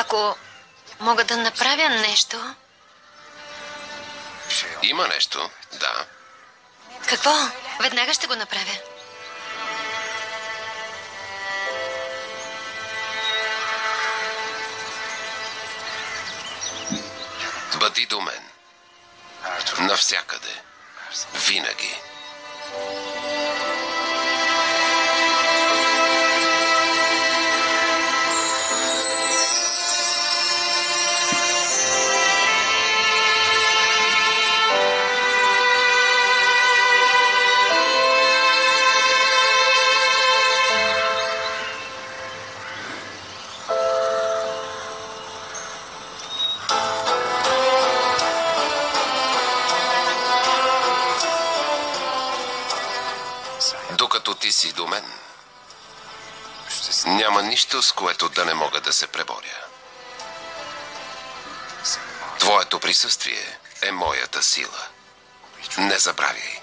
Ако мога да направя нещо... Има нещо, да. Какво? Веднага ще го направя. Бъди до мен. Навсякъде. Винаги. Докато ти си до мен, няма нищо, с което да не мога да се преборя. Твоето присъствие е моята сила. Не забравяй.